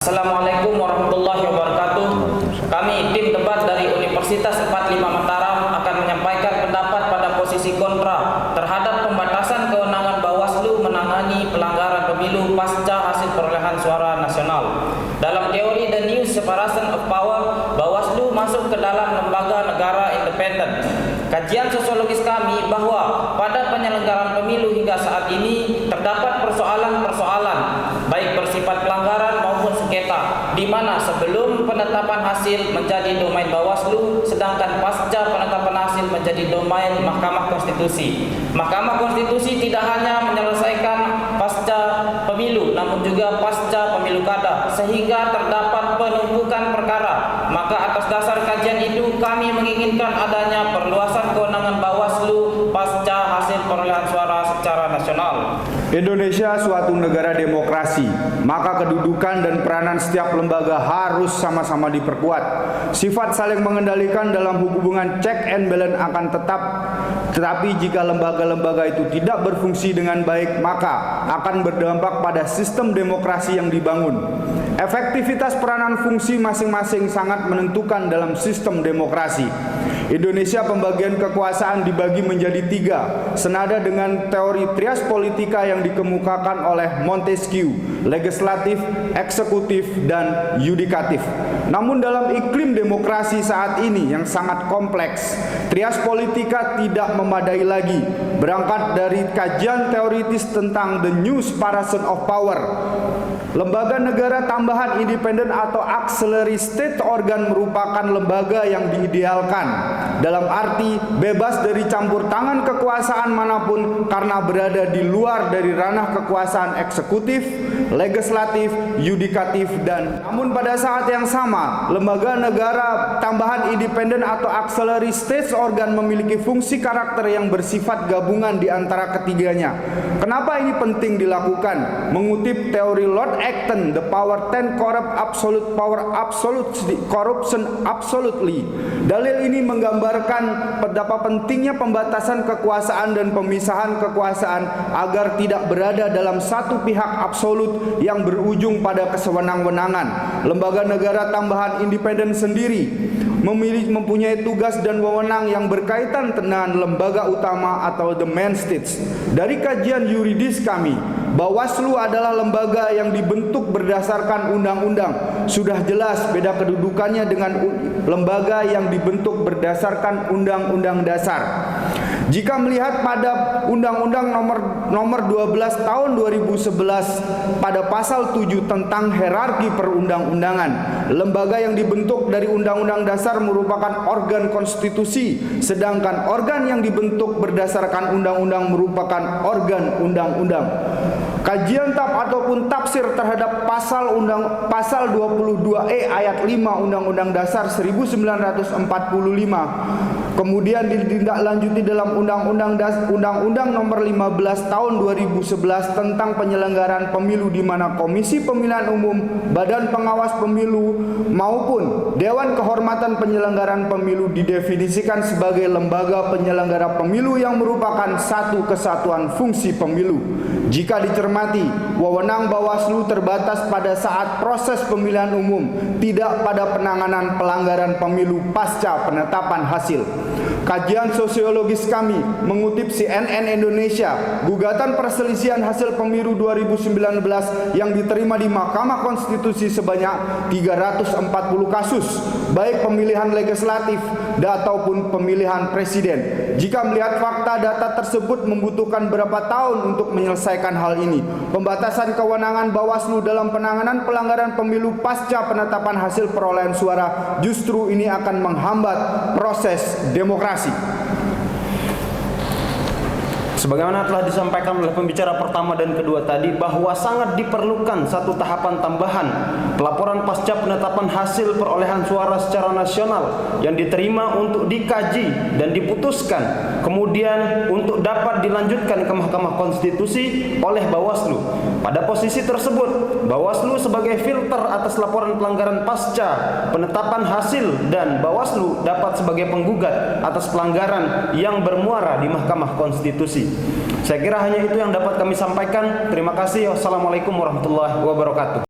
Assalamualaikum warahmatullahi wabarakatuh. Kami tim debat dari Universitas 45 Mataram akan menyampaikan pendapat pada posisi kontra terhadap pembatasan kewenangan Bawaslu menangani pelanggaran pemilu pasca hasil perolehan suara nasional. Dalam teori The New Separation of Power, Bawaslu masuk ke dalam lembaga negara independen. Kajian sosiologis kami bahwa pada penyelenggaraan pemilu hingga saat ini terdapat persoalan-persoalan baik bersifat pelanggaran maupun sengketa, di mana sebelum penetapan hasil menjadi domain Bawaslu, sedangkan pasca penetapan hasil menjadi domain Mahkamah Konstitusi. Mahkamah Konstitusi tidak hanya menyelesaikan pasca pemilu, namun juga pasca pemilu kada, sehingga terdapat penumpukan perkara. Maka atas dasar kajian itu, kami menginginkan adanya perluasan kewenangan Bawaslu pasca hasil perolehan suara secara nasional. Indonesia suatu negara demokrasi, maka kedudukan dan peranan setiap lembaga harus sama-sama diperkuat. Sifat saling mengendalikan dalam hubungan check and balance akan tetap, tetapi jika lembaga-lembaga itu tidak berfungsi dengan baik, maka akan berdampak pada sistem demokrasi yang dibangun. Efektivitas peranan fungsi masing-masing sangat menentukan dalam sistem demokrasi. Indonesia pembagian kekuasaan dibagi menjadi tiga, senada dengan teori trias politika yang dikemukakan oleh Montesquieu, legislatif, eksekutif, dan yudikatif. Namun dalam iklim demokrasi saat ini yang sangat kompleks, trias politika tidak memadai lagi. Berangkat dari kajian teoritis tentang The New Separation of Power, lembaga negara tambahan independen atau auxiliary state organ merupakan lembaga yang diidealkan, dalam arti bebas dari campur tangan kekuasaan manapun karena berada di luar dari ranah kekuasaan eksekutif, legislatif, yudikatif, dan namun pada saat yang sama, lembaga negara tambahan independen atau auxiliary state organ memiliki fungsi karakter yang bersifat gabungan di antara ketiganya. Kenapa ini penting dilakukan? Mengutip teori Lord Acton, the power ten corrupt absolute power absolutely corruption absolutely. Dalil ini menggambarkan betapa pentingnya pembatasan kekuasaan dan pemisahan kekuasaan agar tidak berada dalam satu pihak absolut yang berujung pada kesewenang-wenangan. Lembaga negara tambahan independen sendiri mempunyai tugas dan wewenang yang berkaitan dengan lembaga utama atau the main states. Dari kajian yuridis kami, Bawaslu adalah lembaga yang dibentuk berdasarkan undang-undang. Sudah jelas beda kedudukannya dengan lembaga yang dibentuk berdasarkan undang-undang dasar. Jika melihat pada Undang-Undang nomor 12 tahun 2011 pada pasal 7 tentang hierarki perundang-undangan, lembaga yang dibentuk dari Undang-Undang Dasar merupakan organ konstitusi, sedangkan organ yang dibentuk berdasarkan undang-undang merupakan organ undang-undang. Kajian ataupun tafsir terhadap pasal 22E ayat 5 Undang-Undang Dasar 1945 kemudian ditindaklanjuti dalam Undang-Undang nomor 15 tahun 2011 tentang penyelenggaraan pemilu, di mana Komisi Pemilihan Umum, Badan Pengawas Pemilu maupun Dewan Kehormatan Penyelenggaraan Pemilu didefinisikan sebagai lembaga penyelenggara pemilu yang merupakan satu kesatuan fungsi pemilu. Jika dicermati, wewenang Bawaslu terbatas pada saat proses pemilihan umum, tidak pada penanganan pelanggaran pemilu pasca penetapan hasil. Kajian sosiologis kami mengutip CNN Indonesia, gugatan perselisihan hasil pemilu 2019 yang diterima di Mahkamah Konstitusi sebanyak 340 kasus, baik pemilihan legislatif ataupun pemilihan presiden. Jika melihat fakta, data tersebut membutuhkan berapa tahun untuk menyelesaikan hal ini. Pembatasan kewenangan Bawaslu dalam penanganan pelanggaran pemilu pasca penetapan hasil perolehan suara, justru ini akan menghambat proses demokrasi. Sebagaimana telah disampaikan oleh pembicara pertama dan kedua tadi, bahwa sangat diperlukan satu tahapan tambahan, pelaporan pasca penetapan hasil perolehan suara secara nasional yang diterima untuk dikaji dan diputuskan, kemudian untuk dapat dilanjutkan ke Mahkamah Konstitusi oleh Bawaslu. Pada posisi tersebut, Bawaslu sebagai filter atas laporan pelanggaran pasca penetapan hasil, dan Bawaslu dapat sebagai penggugat atas pelanggaran yang bermuara di Mahkamah Konstitusi. Saya kira hanya itu yang dapat kami sampaikan. Terima kasih. Wassalamualaikum warahmatullahi wabarakatuh.